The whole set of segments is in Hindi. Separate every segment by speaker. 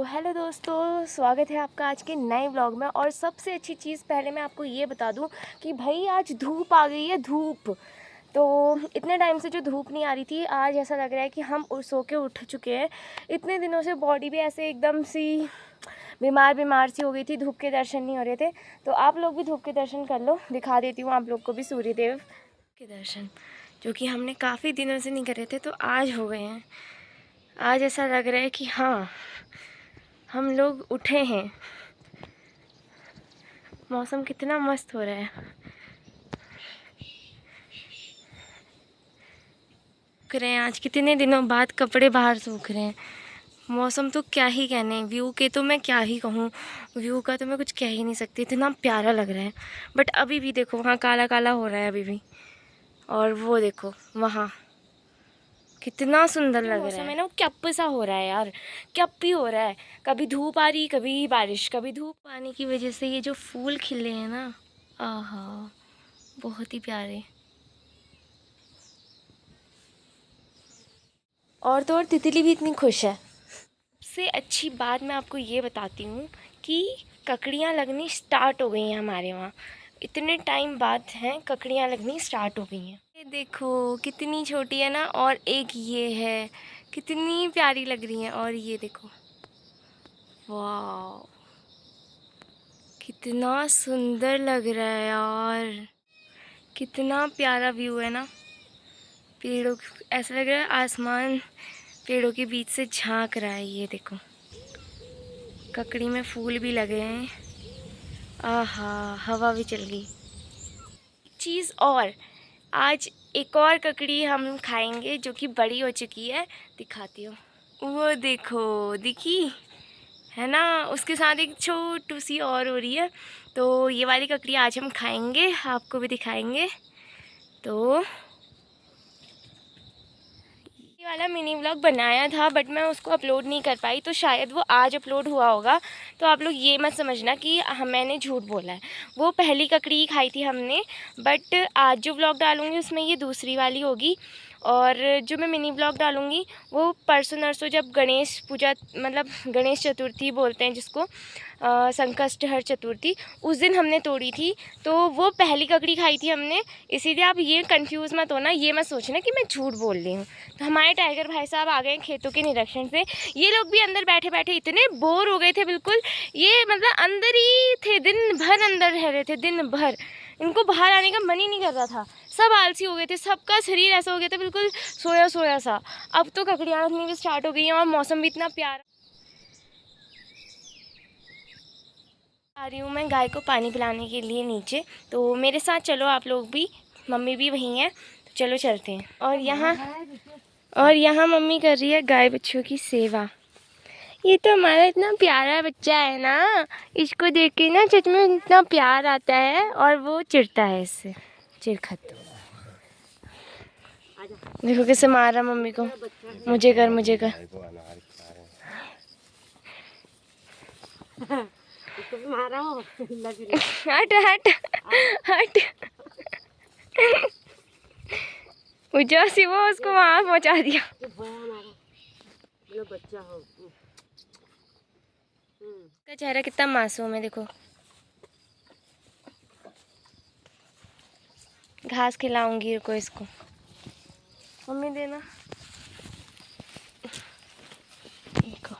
Speaker 1: हेलो दोस्तों, स्वागत है आपका आज के नए व्लॉग में। और सबसे अच्छी चीज़ पहले मैं आपको ये बता दूं कि भाई आज धूप आ गई है, धूप। तो इतने टाइम से जो धूप नहीं आ रही थी, आज ऐसा लग रहा है कि हम सो के उठ चुके हैं। इतने दिनों से बॉडी भी ऐसे एकदम सी बीमार सी हो गई थी, धूप के दर्शन नहीं हो रहे थे। तो आप लोग भी धूप के दर्शन कर लो, दिखा देती हूँ आप लोग को भी सूर्यदेव के दर्शन, जो कि हमने काफ़ी दिनों से नहीं करे थे, तो आज हो गए हैं। आज ऐसा लग रहा है कि हाँ, हम लोग उठे हैं। मौसम कितना मस्त हो रहा है। सूख रहे हैं, आज कितने दिनों बाद कपड़े बाहर सूख रहे हैं। मौसम तो क्या ही कहने, व्यू के तो मैं क्या ही कहूँ, व्यू का तो मैं कुछ कह ही नहीं सकती, इतना प्यारा लग रहा है। बट अभी भी देखो वहाँ काला काला हो रहा है अभी भी, और वो देखो वहाँ कितना सुंदर लग रहा है ना। कप सा हो रहा है यार, कप ही हो रहा है। कभी धूप आ रही, कभी बारिश, कभी धूप। पानी की वजह से ये जो फूल खिले हैं ना, आहा, बहुत ही प्यारे। और तो और तितली भी इतनी खुश है। सबसे अच्छी बात मैं आपको ये बताती हूँ कि ककड़ियाँ लगनी स्टार्ट हो गई हैं हमारे वहाँ। इतने टाइम बाद हैं ककड़ियाँ लगनी स्टार्ट हो गई हैं। ये देखो कितनी छोटी है ना, और एक ये है, कितनी प्यारी लग रही हैं। और ये देखो, वाह, कितना सुंदर लग रहा है यार, कितना प्यारा व्यू है ना। पेड़ों, ऐसा लग रहा है आसमान पेड़ों के बीच से झांक रहा है। ये देखो ककड़ी में फूल भी लगे हैं, आहा, हवा भी चल गई। चीज़ और, आज एक और ककड़ी हम खाएंगे जो कि बड़ी हो चुकी है, दिखाती हूँ। वो देखो, दिखी है ना, उसके साथ एक छोटू सी और हो रही है। तो ये वाली ककड़ी आज हम खाएंगे, आपको भी दिखाएंगे। तो ये वाला मिनी व्लॉग बनाया था, बट मैं उसको अपलोड नहीं कर पाई, तो शायद वो आज अपलोड हुआ होगा। तो आप लोग ये मत समझना कि मैंने झूठ बोला है। वो पहली ककड़ी ही खाई थी हमने, बट आज जो व्लॉग डालूँगी उसमें ये दूसरी वाली होगी। और जो मैं मिनी व्लॉग डालूँगी वो परसों नरसों, जब गणेश पूजा, मतलब गणेश चतुर्थी बोलते हैं जिसको, संकष्टहर चतुर्थी, उस दिन हमने तोड़ी थी। तो वो पहली ककड़ी खाई थी हमने, इसीलिए आप ये कंफ्यूज मत होना, ये मत सोचना कि मैं झूठ बोल रही हूँ। तो हमारे टाइगर भाई साहब आ गए खेतों के निरीक्षण से। ये लोग भी अंदर बैठे बैठे इतने बोर हो गए थे, बिल्कुल ये मतलब अंदर ही थे, दिन भर अंदर रह रहे थे, दिन भर। इनको बाहर आने का मन ही नहीं कर रहा था, सब आलसी हो गए थे, सबका शरीर ऐसा हो गया था बिल्कुल सोया सोया सा। अब तो ककड़ियाँ लगनी भी स्टार्ट हो गई हैं, और मौसम भी इतना प्यारा। आ रही हूँ मैं गाय को पानी पिलाने के लिए नीचे, तो मेरे साथ चलो आप लोग भी, मम्मी भी वहीं हैं, तो चलो चलते हैं। और यहाँ मम्मी कर रही है गाय बच्चों की सेवा। ये तो हमारा इतना प्यारा बच्चा है ना, इसको देख के ना सच में इतना प्यार आता है, और वो चिढ़ता है इससे, चिरखत। देखो कैसे मार रहा मम्मी को, मुझे कर, मुझे कर। हट हट हट, उजा सी वो उसको वहां पहुंचा दिया। का चेहरा कितना मासूम है, देखो। घास खिलाऊंगी रुको इसको, मम्मी देना। देखो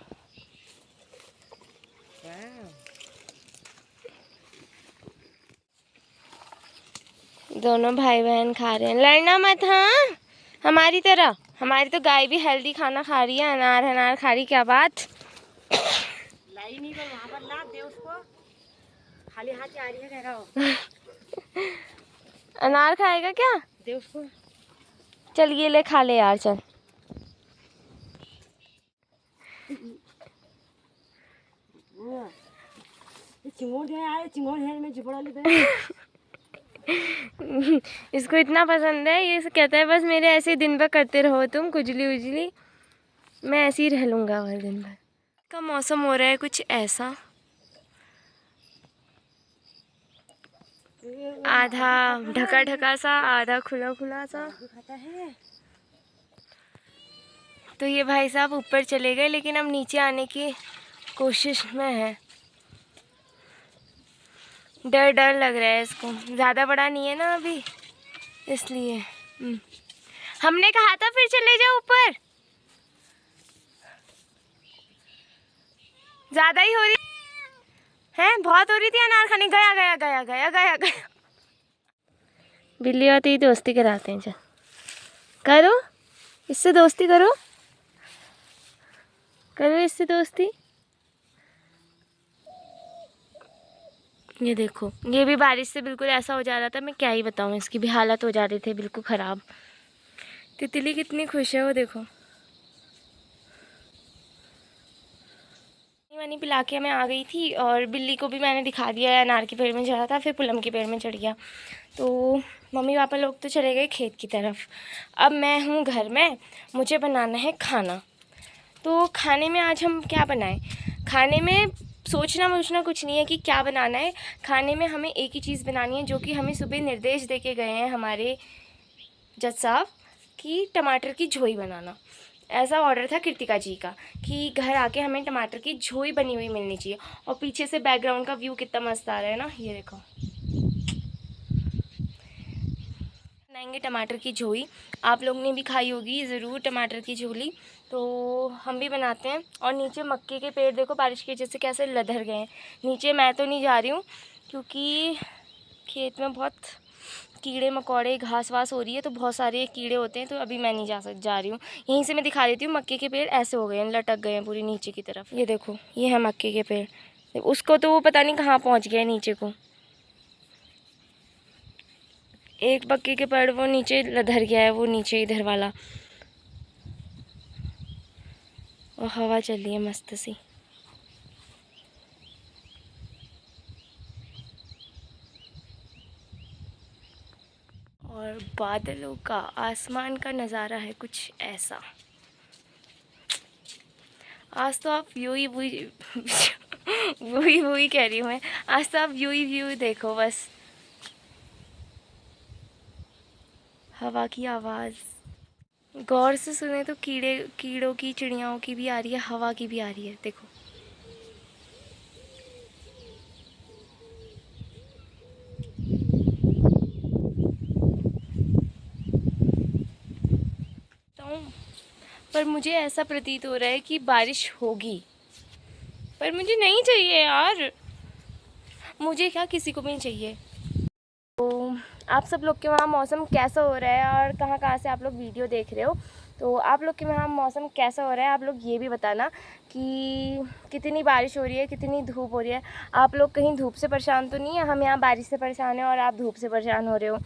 Speaker 1: दोनों भाई बहन खा रहे हैं, लड़ना मत हाँ, हमारी तरह। हमारी तो गाय भी हेल्दी खाना खा रही है, अनार अनार खा रही, क्या बात। लाई नहीं कर वहाँ पर, ला दे उसको, खाली हाथ आ रही है, कह रहा हो। अनार खाएगा क्या, दे उसको। चल ये ले, खा ले यार, चल। इसको इतना पसंद है, ये कहता है बस मेरे ऐसे दिन भर करते रहो तुम, खुजली उजली, मैं ऐसे ही रह लूँगा हर दिन भर। का मौसम हो रहा है कुछ ऐसा, आधा ढका ढका सा, आधा खुला खुला सा। तो ये भाई साहब ऊपर चले गए, लेकिन अब नीचे आने की कोशिश में है। डर डर लग रहा है इसको, ज़्यादा बड़ा नहीं है ना अभी, इसलिए। हमने कहा था फिर चले जाओ ऊपर, ज़्यादा ही हो रही है, बहुत हो रही थी अनार खाने। गया गया गया गया गया गया। बिल्ली आती ही दोस्ती कराते हैं। चल करो, इससे दोस्ती करो, करो इससे दोस्ती। ये देखो, ये भी बारिश से बिल्कुल ऐसा हो जा रहा था, मैं क्या ही बताऊँ, इसकी भी हालत हो जा रही थी बिल्कुल ख़राब। तितली कितनी खुश है वो देखो। पानी पिला के मैं आ गई थी और बिल्ली को भी मैंने दिखा दिया, अनार के पेड़ में चढ़ा था, फिर पुलम के पेड़ में चढ़ गया। तो मम्मी पापा लोग तो चले गए खेत की तरफ। अब मैं हूँ घर में, मुझे बनाना है खाना। तो खाने में आज हम क्या बनाएं? खाने में सोचना वोचना कुछ नहीं है कि क्या बनाना है। खाने में हमें एक ही चीज़ बनानी है, जो कि हमें सुबह निर्देश दे के गए हैं हमारे जज साहब, कि टमाटर की झोई बनाना। ऐसा ऑर्डर था कृतिका जी का कि घर आके हमें टमाटर की झोई बनी हुई मिलनी चाहिए। और पीछे से बैकग्राउंड का व्यू कितना मस्त आ रहा है ना, ये देखो। बनाएंगे टमाटर की झोई, आप लोग ने भी खाई होगी ज़रूर टमाटर की झोली, तो हम भी बनाते हैं। और नीचे मक्के के पेड़ देखो बारिश की वजह से कैसे लदर गए हैं। नीचे मैं तो नहीं जा रही हूँ क्योंकि खेत में बहुत कीड़े मकोड़े घास वास हो रही है, तो बहुत सारे कीड़े होते हैं, तो अभी मैं नहीं जा रही हूँ। यहीं से मैं दिखा देती हूँ, मक्के के पेड़ ऐसे हो गए हैं, लटक गए हैं पूरी नीचे की तरफ। ये देखो, ये है मक्के के पेड़। उसको तो वो पता नहीं कहाँ पहुँच गया नीचे को, एक मक्के के पेड़ वो नीचे लधर गया है, वो नीचे इधर वाला। और हवा चल रही है मस्त सी। और बादलों का, आसमान का नज़ारा है कुछ ऐसा। आज तो आप व्यू ही वही कह रही हूँ मैं, आज तो आप व्यू देखो बस। हवा की आवाज़ गौर से सुने तो कीड़ों की, चिड़ियाओं की भी आ रही है, हवा की भी आ रही है, देखो। तो पर मुझे ऐसा प्रतीत हो रहा है कि बारिश होगी, पर मुझे नहीं चाहिए यार, मुझे क्या, किसी को भी नहीं चाहिए। तो आप सब लोग के वहाँ मौसम कैसा हो रहा है और कहाँ कहाँ से आप लोग वीडियो देख रहे हो, तो आप लोग के वहाँ मौसम कैसा हो रहा है, आप लोग ये भी बताना कि कितनी बारिश हो रही है, कितनी धूप हो रही है। आप लोग कहीं धूप से परेशान तो नहीं है? हम यहाँ बारिश से परेशान हैं और आप धूप से परेशान हो रहे हो।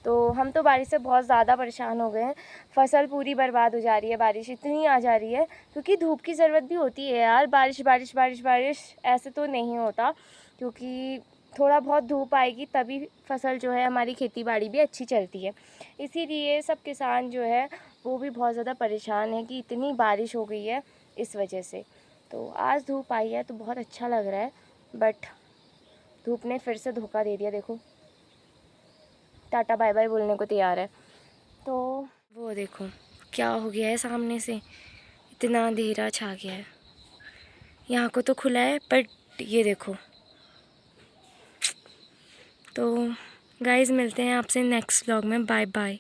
Speaker 1: तो हम तो बारिश से बहुत ज़्यादा परेशान हो गए हैं, फसल पूरी बर्बाद हो जा रही है, बारिश इतनी आ जा रही है। क्योंकि धूप की ज़रूरत भी होती है यार, बारिश बारिश बारिश बारिश ऐसे तो नहीं होता, क्योंकि थोड़ा बहुत धूप आएगी तभी फसल जो है हमारी खेती बाड़ी भी अच्छी चलती है। इसीलिए सब किसान जो है वो भी बहुत ज़्यादा परेशान है कि इतनी बारिश हो गई है इस वजह से। तो आज धूप आई है तो बहुत अच्छा लग रहा है, बट धूप ने फिर से धोखा दे दिया। देखो, टाटा बाय बाय बोलने को तैयार है। तो वो देखो क्या हो गया है, सामने से इतना अंधेरा छा गया है। यहाँ को तो खुला है, बट ये देखो। तो गाइज़ मिलते हैं आपसे नेक्स्ट व्लॉग में, बाय बाय।